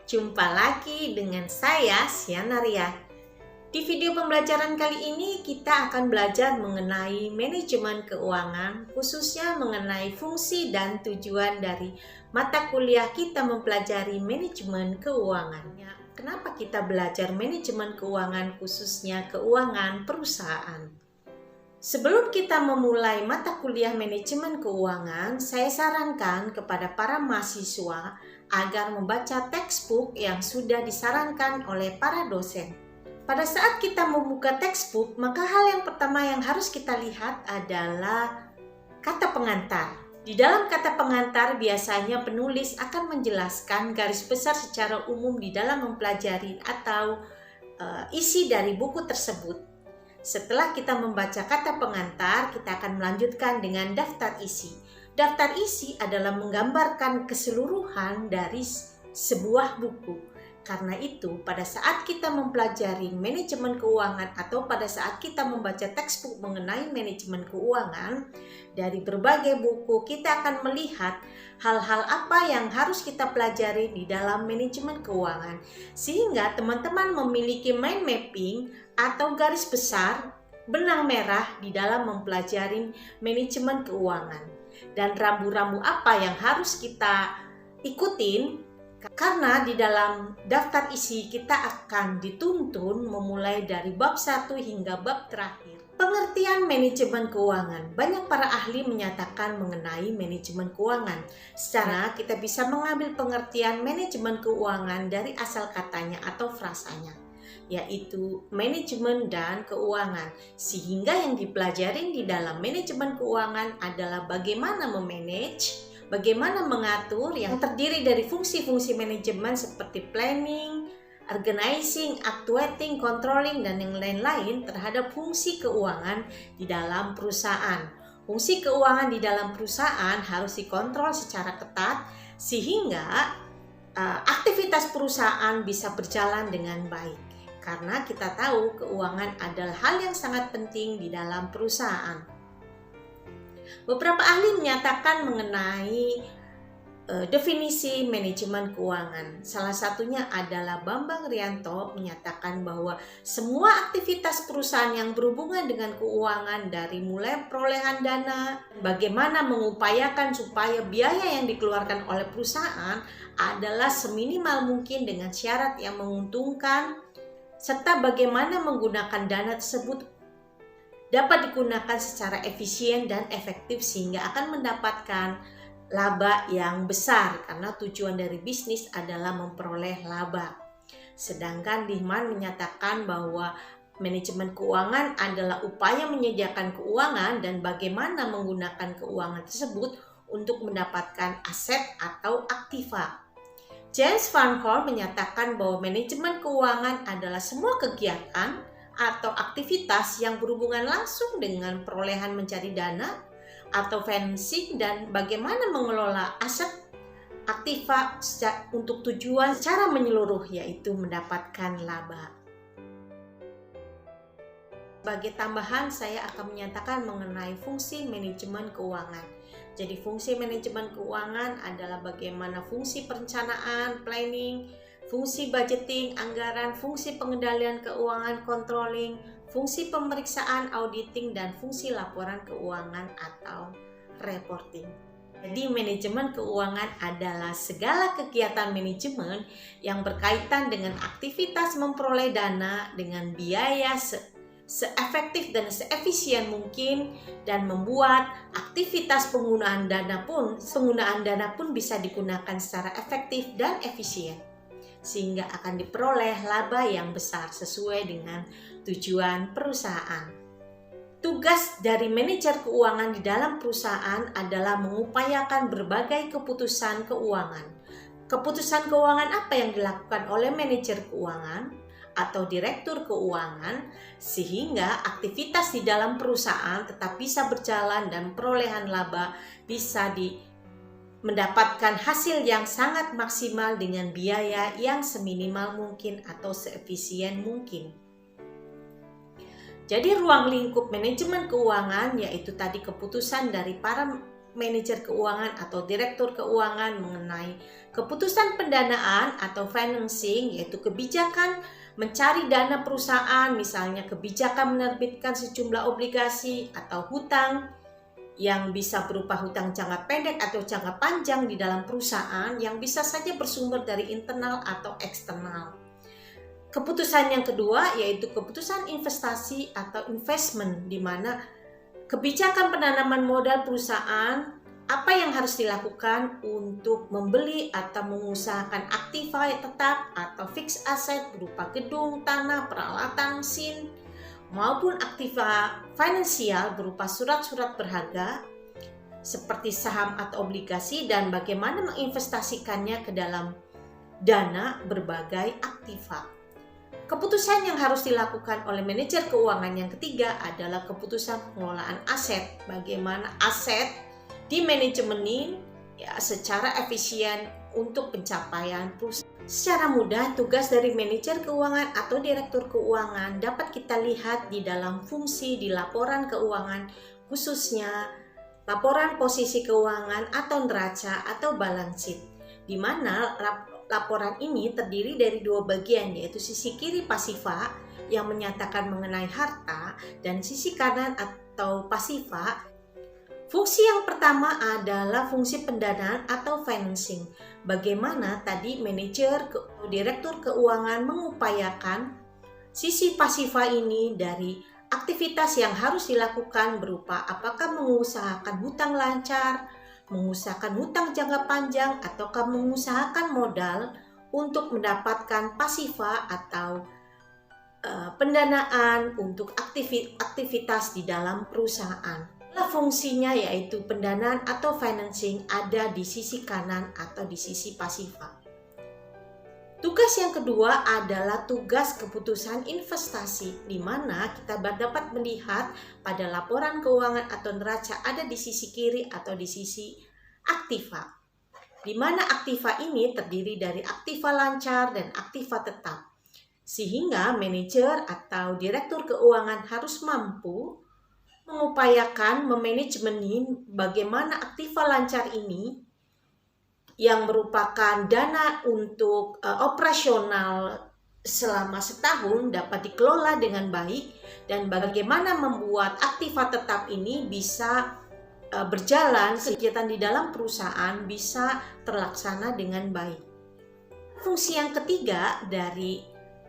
Jumpa lagi dengan saya, Siana Ria. Di video pembelajaran kali ini kita akan belajar mengenai manajemen keuangan, khususnya mengenai fungsi dan tujuan dari mata kuliah kita mempelajari manajemen keuangan. Kenapa kita belajar manajemen keuangan, khususnya keuangan perusahaan? Sebelum kita memulai mata kuliah manajemen keuangan, saya sarankan kepada para mahasiswa agar membaca textbook yang sudah disarankan oleh para dosen. Pada saat kita membuka textbook, maka hal yang pertama yang harus kita lihat adalah kata pengantar. Di dalam kata pengantar biasanya penulis akan menjelaskan garis besar secara umum di dalam mempelajari atau isi dari buku tersebut. Setelah kita membaca kata pengantar, kita akan melanjutkan dengan daftar isi. Daftar isi adalah menggambarkan keseluruhan dari sebuah buku. Karena itu, pada saat kita mempelajari manajemen keuangan atau pada saat kita membaca textbook mengenai manajemen keuangan, dari berbagai buku kita akan melihat hal-hal apa yang harus kita pelajari di dalam manajemen keuangan. Sehingga teman-teman memiliki mind mapping atau garis besar benang merah di dalam mempelajari manajemen keuangan. Dan rambu-rambu apa yang harus kita ikutin, karena di dalam daftar isi kita akan dituntun memulai dari bab 1 hingga bab terakhir. Pengertian manajemen keuangan. Banyak para ahli menyatakan mengenai manajemen keuangan. Secara kita bisa mengambil pengertian manajemen keuangan dari asal katanya atau frasanya, yaitu manajemen dan keuangan. Sehingga yang dipelajari di dalam manajemen keuangan adalah bagaimana memanage, bagaimana mengatur yang terdiri dari fungsi-fungsi manajemen seperti planning, organizing, actuating, controlling, dan yang lain-lain terhadap fungsi keuangan di dalam perusahaan. Fungsi keuangan di dalam perusahaan harus dikontrol secara ketat sehingga aktivitas perusahaan bisa berjalan dengan baik. Karena kita tahu keuangan adalah hal yang sangat penting di dalam perusahaan. Beberapa ahli menyatakan mengenai definisi manajemen keuangan. Salah satunya adalah Bambang Rianto menyatakan bahwa semua aktivitas perusahaan yang berhubungan dengan keuangan, dari mulai perolehan dana, bagaimana mengupayakan supaya biaya yang dikeluarkan oleh perusahaan adalah seminimal mungkin dengan syarat yang menguntungkan, serta bagaimana menggunakan dana tersebut dapat digunakan secara efisien dan efektif sehingga akan mendapatkan laba yang besar, karena tujuan dari bisnis adalah memperoleh laba. Sedangkan Dihman menyatakan bahwa manajemen keuangan adalah upaya menyediakan keuangan dan bagaimana menggunakan keuangan tersebut untuk mendapatkan aset atau aktiva. James Van Horn menyatakan bahwa manajemen keuangan adalah semua kegiatan atau aktivitas yang berhubungan langsung dengan perolehan mencari dana atau financing dan bagaimana mengelola aset aktiva untuk tujuan secara menyeluruh, yaitu mendapatkan laba. Sebagai tambahan, saya akan menyatakan mengenai fungsi manajemen keuangan. Jadi fungsi manajemen keuangan adalah bagaimana fungsi perencanaan, planning, fungsi budgeting, anggaran, fungsi pengendalian keuangan, controlling, fungsi pemeriksaan, auditing, dan fungsi laporan keuangan atau reporting. Jadi manajemen keuangan adalah segala kegiatan manajemen yang berkaitan dengan aktivitas memperoleh dana dengan biaya seefektif dan seefisien mungkin, dan membuat aktivitas penggunaan dana pun bisa digunakan secara efektif dan efisien sehingga akan diperoleh laba yang besar sesuai dengan tujuan perusahaan. Tugas dari manajer keuangan di dalam perusahaan adalah mengupayakan berbagai keputusan keuangan. Keputusan keuangan apa yang dilakukan oleh manajer keuangan atau direktur keuangan sehingga aktivitas di dalam perusahaan tetap bisa berjalan dan perolehan laba bisa mendapatkan hasil yang sangat maksimal dengan biaya yang seminimal mungkin atau seefisien mungkin. Jadi ruang lingkup manajemen keuangan yaitu tadi keputusan dari para manajer keuangan atau direktur keuangan mengenai keputusan pendanaan atau financing, yaitu kebijakan mencari dana perusahaan, misalnya kebijakan menerbitkan sejumlah obligasi atau hutang yang bisa berupa hutang jangka pendek atau jangka panjang di dalam perusahaan yang bisa saja bersumber dari internal atau eksternal. Keputusan yang kedua yaitu keputusan investasi atau investment, di mana kebijakan penanaman modal perusahaan, apa yang harus dilakukan untuk membeli atau mengusahakan aktiva tetap atau fixed asset berupa gedung, tanah, peralatan, mesin, maupun aktiva finansial berupa surat-surat berharga seperti saham atau obligasi, dan bagaimana menginvestasikannya ke dalam dana berbagai aktiva. Keputusan yang harus dilakukan oleh manajer keuangan yang ketiga adalah keputusan pengelolaan aset. Bagaimana aset dimanajemenin ya secara efisien untuk pencapaian perusahaan. Secara mudah, tugas dari manajer keuangan atau direktur keuangan dapat kita lihat di dalam fungsi di laporan keuangan, khususnya laporan posisi keuangan atau neraca atau balance sheet, di mana laporan ini terdiri dari dua bagian, yaitu sisi kiri pasifa yang menyatakan mengenai harta dan sisi kanan atau pasifa. Fungsi yang pertama adalah fungsi pendanaan atau financing. Bagaimana tadi manajer atau direktur keuangan mengupayakan sisi pasifa ini dari aktivitas yang harus dilakukan berupa apakah mengusahakan hutang lancar, mengusahakan hutang jangka panjang, ataukah mengusahakan modal untuk mendapatkan pasifa atau pendanaan untuk aktivitas di dalam perusahaan. Fungsinya yaitu pendanaan atau financing ada di sisi kanan atau di sisi pasifa. Tugas yang kedua adalah tugas keputusan investasi, di mana kita dapat melihat pada laporan keuangan atau neraca ada di sisi kiri atau di sisi aktiva, di mana aktiva ini terdiri dari aktiva lancar dan aktiva tetap, sehingga manajer atau direktur keuangan harus mampu mengupayakan memanajemenin bagaimana aktiva lancar ini yang merupakan dana untuk operasional selama setahun dapat dikelola dengan baik, dan bagaimana membuat aktiva tetap ini bisa berjalan, kegiatan di dalam perusahaan bisa terlaksana dengan baik. Fungsi yang ketiga dari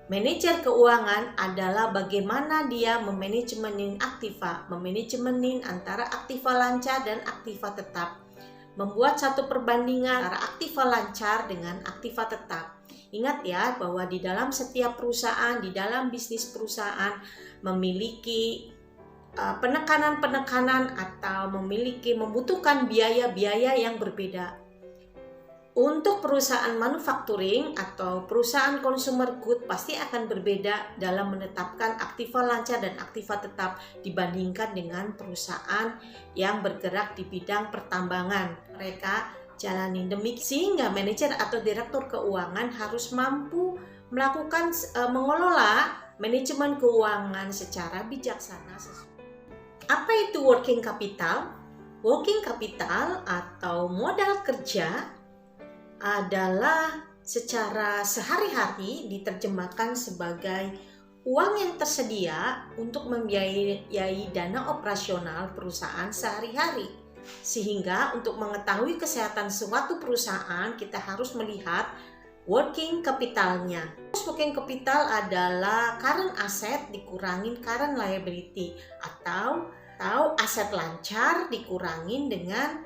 manajer keuangan adalah bagaimana dia memanajemenin aktiva, memanajemenin antara aktiva lancar dan aktiva tetap, membuat satu perbandingan antara aktiva lancar dengan aktiva tetap. Ingat ya bahwa di dalam setiap perusahaan, di dalam bisnis perusahaan memiliki penekanan-penekanan atau membutuhkan biaya-biaya yang berbeda. Untuk perusahaan manufacturing atau perusahaan consumer good pasti akan berbeda dalam menetapkan aktiva lancar dan aktiva tetap dibandingkan dengan perusahaan yang bergerak di bidang pertambangan. Mereka jalani demikian, sehingga manajer atau direktur keuangan harus mampu melakukan mengelola manajemen keuangan secara bijaksana. Apa itu working capital? Working capital atau modal kerja adalah secara sehari-hari diterjemahkan sebagai uang yang tersedia untuk membiayai dana operasional perusahaan sehari-hari. Sehingga untuk mengetahui kesehatan suatu perusahaan kita harus melihat working capitalnya. Working capital adalah current asset dikurangin current liability, atau aset lancar dikurangin dengan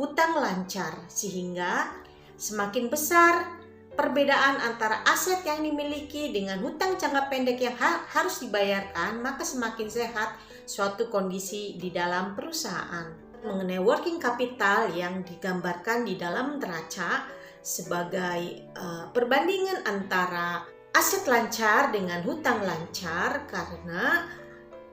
hutang lancar, sehingga semakin besar perbedaan antara aset yang dimiliki dengan hutang jangka pendek yang harus dibayarkan, maka semakin sehat suatu kondisi di dalam perusahaan. Mengenai working capital yang digambarkan di dalam neraca sebagai perbandingan antara aset lancar dengan hutang lancar, karena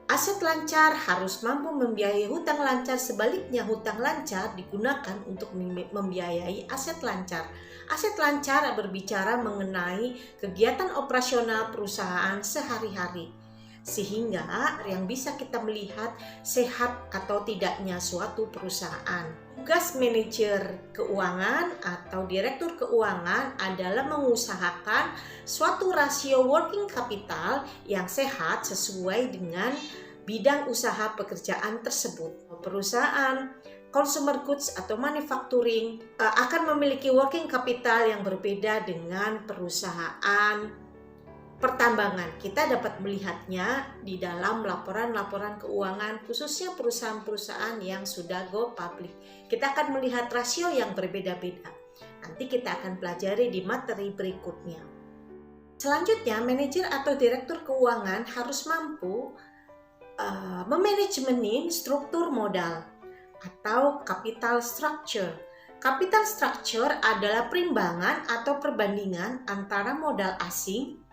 aset lancar harus mampu membiayai hutang lancar, sebaliknya hutang lancar digunakan untuk membiayai aset lancar. Aset lancar berbicara mengenai kegiatan operasional perusahaan sehari-hari. sehingga yang bisa kita melihat sehat atau tidaknya suatu perusahaan. Tugas manajer keuangan atau direktur keuangan adalah mengusahakan suatu rasio working capital yang sehat sesuai dengan bidang usaha pekerjaan tersebut. Perusahaan consumer goods atau manufacturing akan memiliki working capital yang berbeda dengan perusahaan pertambangan. Kita dapat melihatnya di dalam laporan-laporan keuangan, khususnya perusahaan-perusahaan yang sudah go public. Kita akan melihat rasio yang berbeda-beda. Nanti kita akan pelajari di materi berikutnya. Selanjutnya, manajer atau direktur keuangan harus mampu memanajemenin struktur modal atau capital structure. Capital structure adalah perimbangan atau perbandingan antara modal asing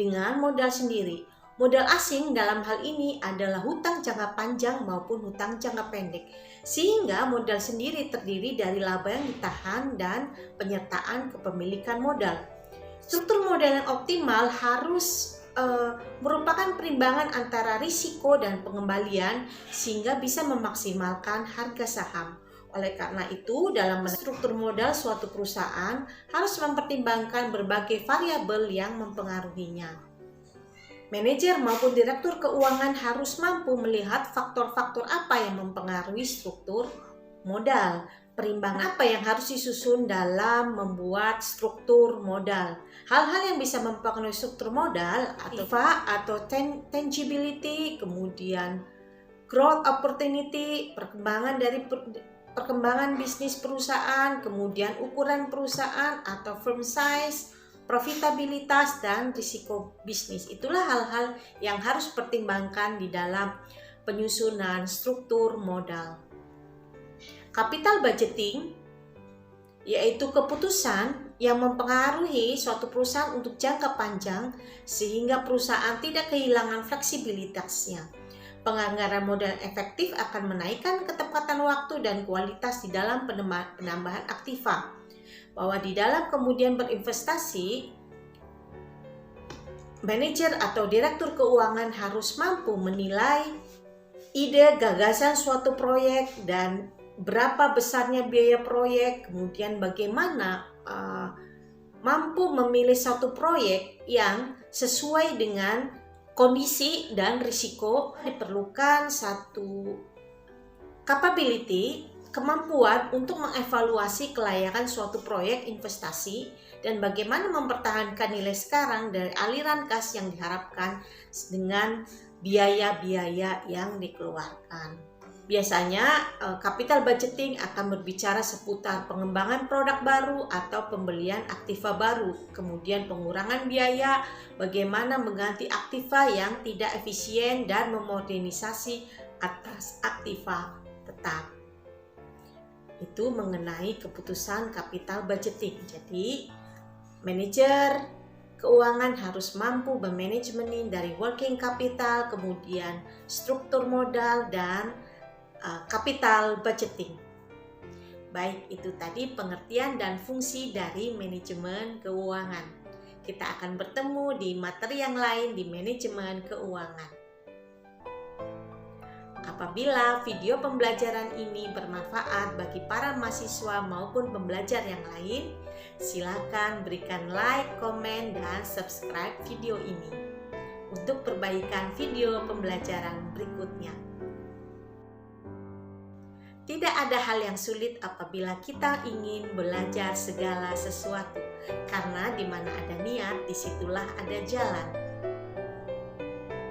dengan modal sendiri. Modal asing dalam hal ini adalah hutang jangka panjang maupun hutang jangka pendek. Sehingga modal sendiri terdiri dari laba yang ditahan dan penyertaan kepemilikan modal. Struktur modal yang optimal harus merupakan perimbangan antara risiko dan pengembalian sehingga bisa memaksimalkan harga saham. Oleh karena itu, dalam struktur modal suatu perusahaan harus mempertimbangkan berbagai variabel yang mempengaruhinya. Manajer maupun direktur keuangan harus mampu melihat faktor-faktor apa yang mempengaruhi struktur modal. Perimbangan apa yang harus disusun dalam membuat struktur modal. Hal-hal yang bisa mempengaruhi struktur modal atau tangibility, kemudian growth opportunity, perkembangan bisnis perusahaan, kemudian ukuran perusahaan atau firm size, profitabilitas, dan risiko bisnis. Itulah hal-hal yang harus dipertimbangkan di dalam penyusunan struktur modal. Capital budgeting yaitu keputusan yang mempengaruhi suatu perusahaan untuk jangka panjang sehingga perusahaan tidak kehilangan fleksibilitasnya. Penganggaran modal efektif akan menaikkan ketepatan waktu dan kualitas di dalam penambahan aktiva. Bahwa di dalam kemudian berinvestasi, manajer atau direktur keuangan harus mampu menilai ide gagasan suatu proyek dan berapa besarnya biaya proyek, kemudian bagaimana mampu memilih satu proyek yang sesuai dengan kondisi dan risiko. Diperlukan satu capability, kemampuan untuk mengevaluasi kelayakan suatu proyek investasi dan bagaimana mempertahankan nilai sekarang dari aliran kas yang diharapkan dengan biaya-biaya yang dikeluarkan. Biasanya capital budgeting akan berbicara seputar pengembangan produk baru atau pembelian aktiva baru, kemudian pengurangan biaya, bagaimana mengganti aktiva yang tidak efisien dan memodernisasi atas aktiva tetap. Itu mengenai keputusan capital budgeting. Jadi, manajer keuangan harus mampu memanajemenin dari working capital, kemudian struktur modal, dan capital budgeting. Baik, itu tadi pengertian dan fungsi dari manajemen keuangan. Kita akan bertemu di materi yang lain di manajemen keuangan. Apabila video pembelajaran ini bermanfaat bagi para mahasiswa maupun pembelajar yang lain, silakan berikan like, komen, dan subscribe video ini untuk perbaikan video pembelajaran berikutnya. Tidak ada hal yang sulit apabila kita ingin belajar segala sesuatu, karena di mana ada niat, disitulah ada jalan.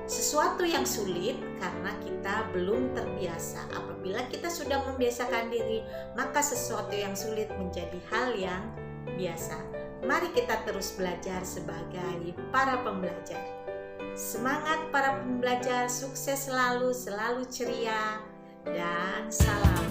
Sesuatu yang sulit karena kita belum terbiasa. Apabila kita sudah membiasakan diri, maka sesuatu yang sulit menjadi hal yang biasa. Mari kita terus belajar sebagai para pembelajar. Semangat para pembelajar, sukses selalu, selalu ceria, dan salam.